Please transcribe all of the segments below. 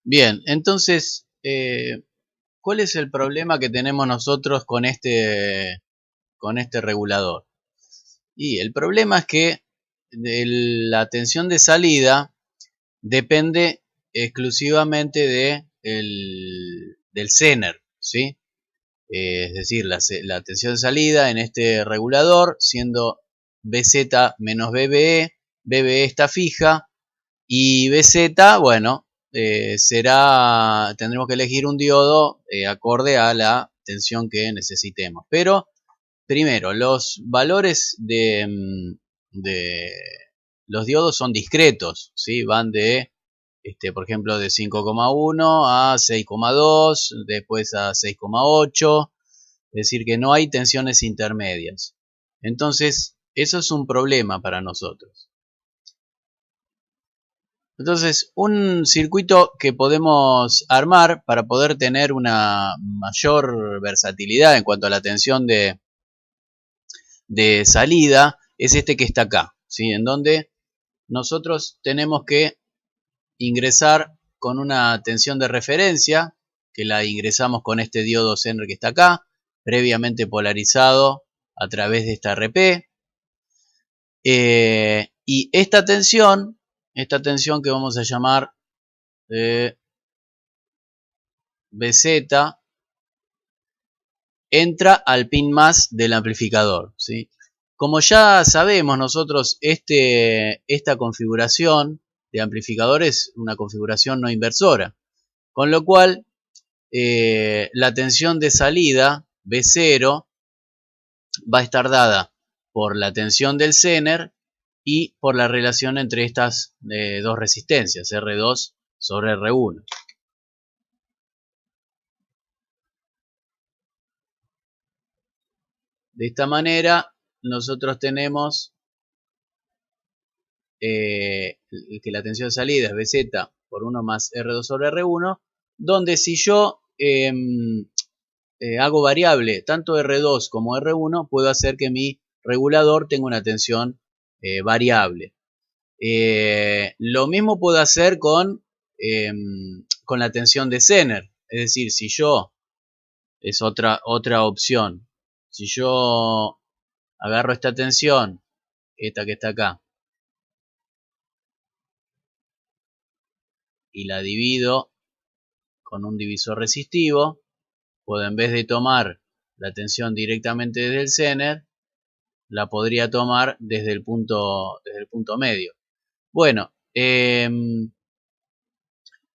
Bien, entonces, ¿cuál es el problema que tenemos nosotros con este regulador? Y el problema es que la tensión de salida depende exclusivamente del Zener, ¿sí? Es decir, la tensión de salida en este regulador, siendo BZ menos BBE, BBE está fija, y BZ, bueno, tendremos que elegir un diodo acorde a la tensión que necesitemos. Pero, primero, los valores de los diodos son discretos, ¿sí? Van por ejemplo, de 5,1 a 6,2, después a 6,8, es decir, que no hay tensiones intermedias. Entonces, eso es un problema para nosotros. Entonces, un circuito que podemos armar para poder tener una mayor versatilidad en cuanto a la tensión de salida es este que está acá, ¿sí? En donde nosotros tenemos que ingresar con una tensión de referencia, que la ingresamos con este diodo Zener que está acá, previamente polarizado a través de esta RP. Y esta tensión que vamos a llamar BZ, entra al pin más del amplificador, ¿sí? Como ya sabemos nosotros, esta configuración de amplificador es una configuración no inversora, con lo cual la tensión de salida B0 va a estar dada por la tensión del Zener y por la relación entre estas dos resistencias, R2 sobre R1. De esta manera, nosotros tenemos que la tensión de salida es BZ por 1 más R2 sobre R1, donde si yo hago variable tanto R2 como R1, puedo hacer que mi regulador tenga una tensión variable. Lo mismo puedo hacer con la tensión de Zener, es decir, si yo, es otra opción, si yo agarro esta tensión, esta que está acá, y la divido con un divisor resistivo, puedo, en vez de tomar la tensión directamente desde el Zener, la podría tomar desde el punto medio. Bueno,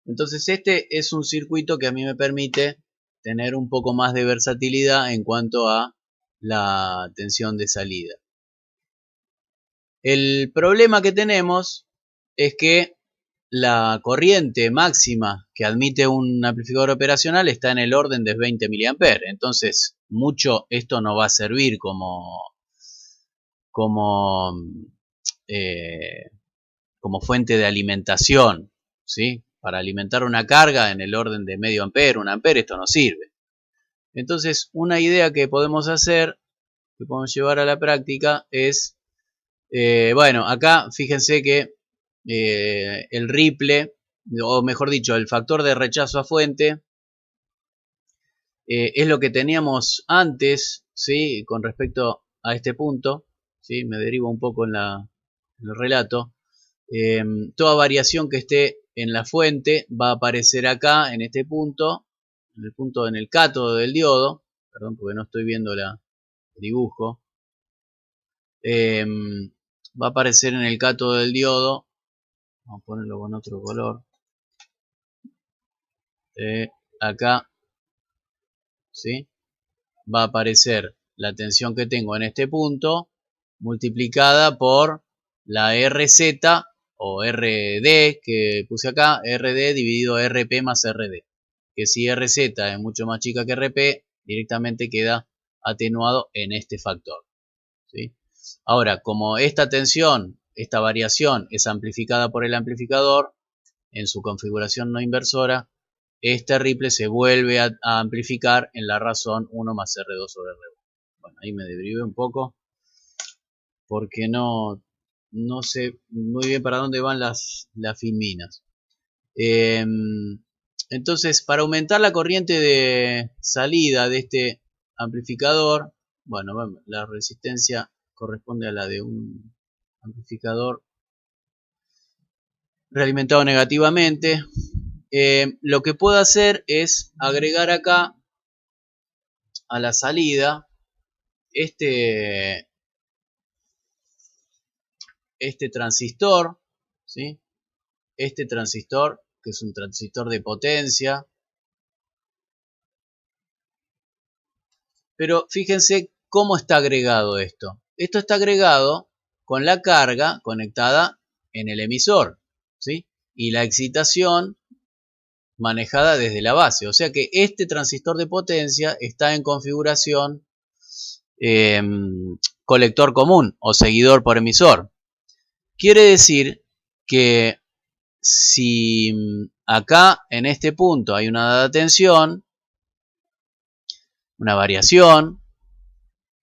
entonces este es un circuito que a mí me permite tener un poco más de versatilidad en cuanto a la tensión de salida. El problema que tenemos es que la corriente máxima que admite un amplificador operacional está en el orden de 20 mA. Entonces, mucho esto no va a servir como, eh, como fuente de alimentación, ¿sí? Para alimentar una carga en el orden de medio ampere, un ampere, esto no sirve. Entonces, una idea que podemos hacer, que podemos llevar a la práctica, es, bueno, acá fíjense que el ripple, o mejor dicho, el factor de rechazo a fuente, es lo que teníamos antes, ¿sí? Con respecto a este punto, ¿sí? Me derivo un poco en el relato. Toda variación que esté en la fuente va a aparecer acá, en este punto, en el cátodo del diodo, perdón porque no estoy viendo el dibujo, va a aparecer en el cátodo del diodo, vamos a ponerlo con otro color, acá, ¿sí? Va a aparecer la tensión que tengo en este punto multiplicada por la RZ o RD que puse acá, RD dividido RP más RD, que si RZ es mucho más chica que RP, directamente queda atenuado en este factor, ¿sí? Ahora, como esta tensión, esta variación es amplificada por el amplificador en su configuración no inversora, este ripple se vuelve a amplificar en la razón 1 más R2 sobre R1. Bueno, ahí me derivé un poco porque no sé muy bien para dónde van las filminas. Entonces, para aumentar la corriente de salida de este amplificador, bueno, la resistencia corresponde a la de un amplificador realimentado negativamente. Lo que puedo hacer es agregar acá a la salida este transistor, ¿sí? Este transistor, que es un transistor de potencia. Pero fíjense cómo está agregado esto. Esto está agregado con la carga conectada en el emisor, ¿sí? Y la excitación manejada desde la base. O sea que este transistor de potencia está en configuración colector común o seguidor por emisor. Quiere decir que si acá en este punto hay una dada tensión, una variación,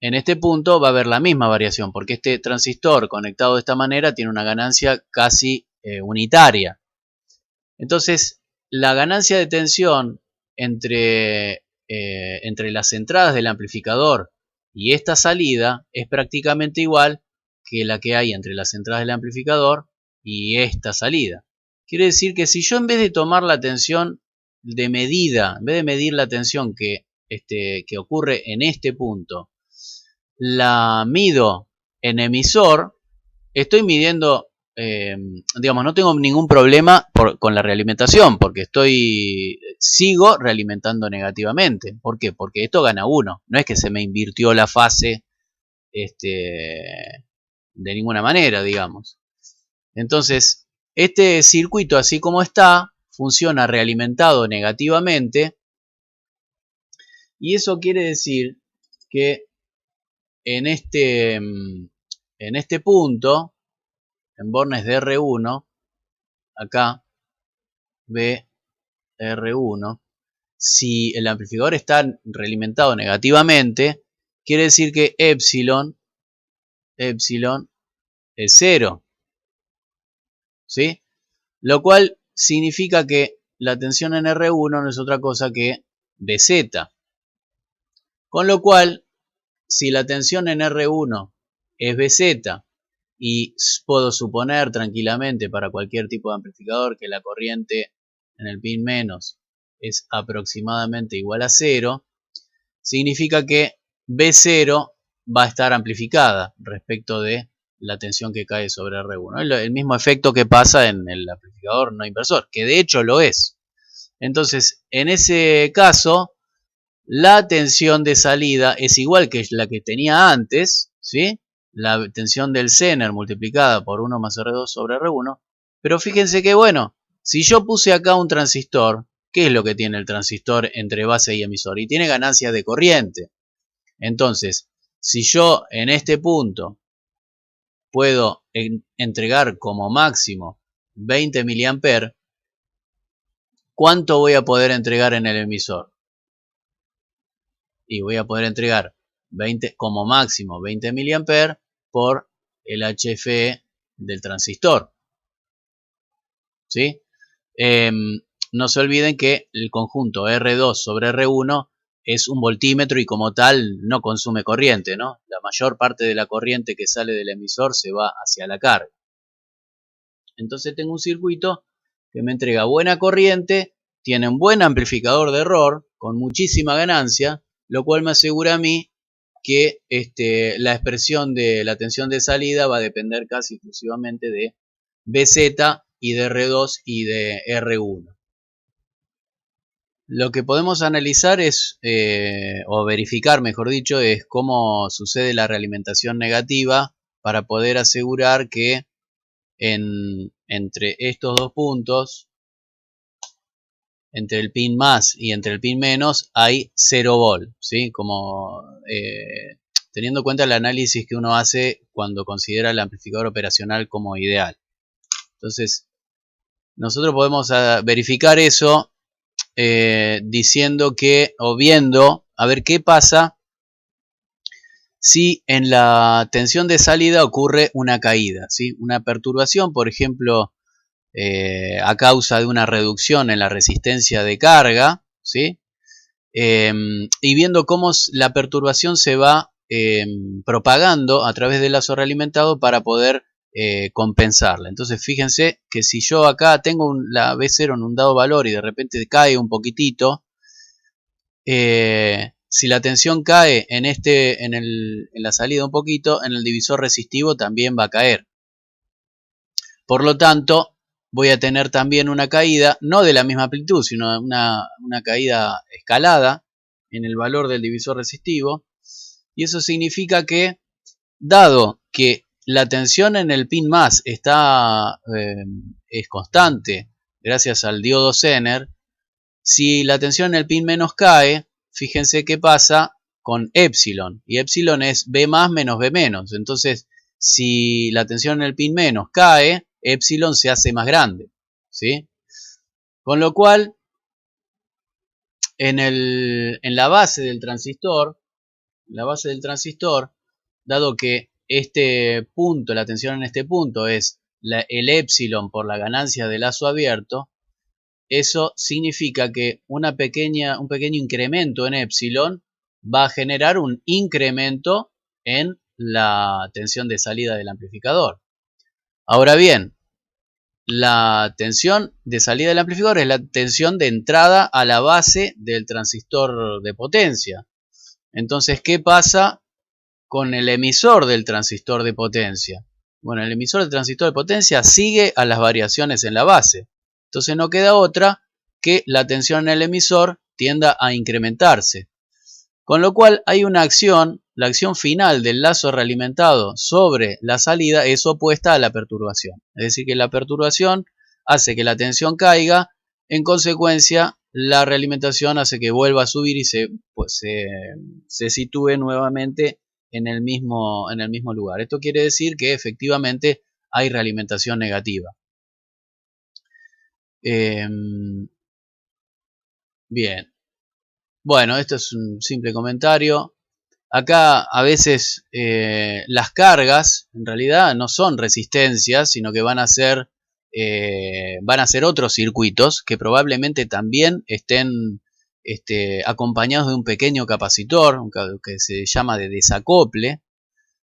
en este punto va a haber la misma variación, porque este transistor conectado de esta manera tiene una ganancia casi unitaria. Entonces, la ganancia de tensión entre las entradas del amplificador y esta salida es prácticamente igual que la que hay entre las entradas del amplificador y esta salida. Quiere decir que si yo, en vez de tomar la tensión de medida, en vez de medir la tensión que ocurre en este punto, la mido en emisor, estoy midiendo, digamos, no tengo ningún problema con la realimentación, porque sigo realimentando negativamente. ¿Por qué? Porque esto gana 1, no es que se me invirtió la fase de ninguna manera, digamos. Entonces, este circuito, así como está, funciona realimentado negativamente, y eso quiere decir que en este punto, en bornes de R1, acá, BR1, si el amplificador está realimentado negativamente, quiere decir que epsilon es 0, ¿sí? Lo cual significa que la tensión en R1 no es otra cosa que BZ. Con lo cual, si la tensión en R1 es BZ, y puedo suponer tranquilamente para cualquier tipo de amplificador que la corriente en el pin menos es aproximadamente igual a 0, significa que B0 va a estar amplificada respecto de la tensión que cae sobre R1. El mismo efecto que pasa en el amplificador no inversor, que de hecho lo es. Entonces, en ese caso, la tensión de salida es igual que la que tenía antes, ¿sí? La tensión del Zener multiplicada por 1 más R2 sobre R1. Pero fíjense que, bueno, si yo puse acá un transistor, ¿qué es lo que tiene el transistor entre base y emisor? Y tiene ganancia de corriente. Entonces, si yo en este punto puedo entregar como máximo 20 mA, ¿cuánto voy a poder entregar en el emisor? Y voy a poder entregar como máximo 20 mA por el HFE del transistor, ¿sí? No se olviden que el conjunto R2 sobre R1 es un voltímetro y como tal no consume corriente, ¿no? La mayor parte de la corriente que sale del emisor se va hacia la carga. Entonces tengo un circuito que me entrega buena corriente, tiene un buen amplificador de error, con muchísima ganancia, lo cual me asegura a mí que la expresión de la tensión de salida va a depender casi exclusivamente de BZ y de R2 y de R1. Lo que podemos analizar es, o verificar mejor dicho, es cómo sucede la realimentación negativa para poder asegurar que entre estos dos puntos, entre el pin más y entre el pin menos, hay 0 volt, ¿sí? Como teniendo en cuenta el análisis que uno hace cuando considera el amplificador operacional como ideal. Entonces, nosotros podemos verificar eso diciendo que, o viendo, a ver qué pasa si en la tensión de salida ocurre una caída, ¿sí? Una perturbación, por ejemplo, a causa de una reducción en la resistencia de carga, ¿sí? Y viendo cómo la perturbación se va propagando a través del lazo realimentado para poder compensarla. Entonces fíjense que si yo acá tengo la B0 en un dado valor y de repente cae un poquitito, si la tensión cae en la salida un poquito, en el divisor resistivo también va a caer. Por lo tanto, voy a tener también una caída, no de la misma amplitud, sino una caída escalada en el valor del divisor resistivo. Y eso significa que, dado que la tensión en el pin más es constante gracias al diodo Zener, si la tensión en el pin menos cae, fíjense qué pasa con epsilon. Y epsilon es B más menos B menos. Entonces, si la tensión en el pin menos cae, epsilon se hace más grande, ¿sí? Con lo cual, en la base del transistor, dado que este punto, la tensión en este punto es el epsilon por la ganancia de lazo abierto, eso significa que un pequeño incremento en epsilon va a generar un incremento en la tensión de salida del amplificador. Ahora bien, la tensión de salida del amplificador es la tensión de entrada a la base del transistor de potencia. Entonces, ¿qué pasa con el emisor del transistor de potencia? Bueno, el emisor del transistor de potencia sigue a las variaciones en la base. Entonces no queda otra que la tensión en el emisor tienda a incrementarse. Con lo cual hay una acción, la acción final del lazo realimentado sobre la salida es opuesta a la perturbación. Es decir, que la perturbación hace que la tensión caiga, en consecuencia la realimentación hace que vuelva a subir y se sitúe nuevamente en el mismo lugar. Esto quiere decir que efectivamente hay realimentación negativa. Bien. Bueno, esto es un simple comentario. Acá a veces las cargas en realidad no son resistencias, sino que van a ser otros circuitos que probablemente también estén acompañados de un pequeño capacitor, que se llama de desacople.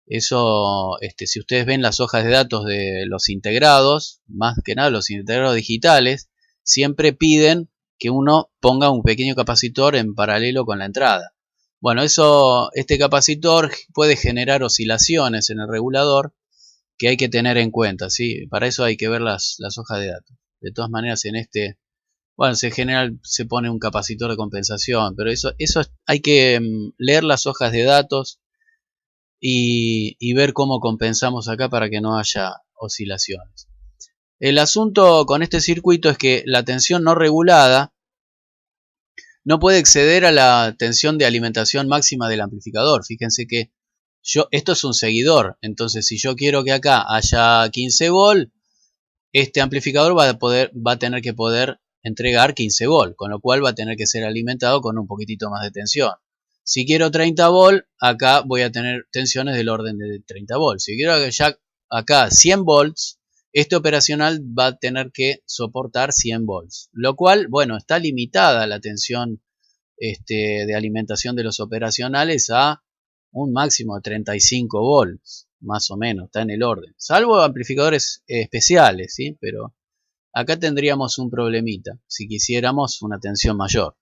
Eso, si ustedes ven las hojas de datos de los integrados, más que nada los integrados digitales, siempre piden que uno ponga un pequeño capacitor en paralelo con la entrada. Bueno, este capacitor puede generar oscilaciones en el regulador que hay que tener en cuenta, ¿sí? Para eso hay que ver las hojas de datos. De todas maneras, bueno, en general se pone un capacitor de compensación, pero eso hay que leer las hojas de datos y ver cómo compensamos acá para que no haya oscilaciones. El asunto con este circuito es que la tensión no regulada no puede exceder a la tensión de alimentación máxima del amplificador. Fíjense que esto es un seguidor, entonces si yo quiero que acá haya 15 volt, este amplificador va a tener que poder entregar 15 volt, con lo cual va a tener que ser alimentado con un poquitito más de tensión. Si quiero 30 volt, acá voy a tener tensiones del orden de 30 volts. Si quiero ya acá 100 volts, este operacional va a tener que soportar 100 volts. Lo cual, bueno, está limitada la tensión de alimentación de los operacionales a un máximo de 35 volts, más o menos, está en el orden. Salvo amplificadores especiales, ¿sí? Pero acá tendríamos un problemita si quisiéramos una tensión mayor.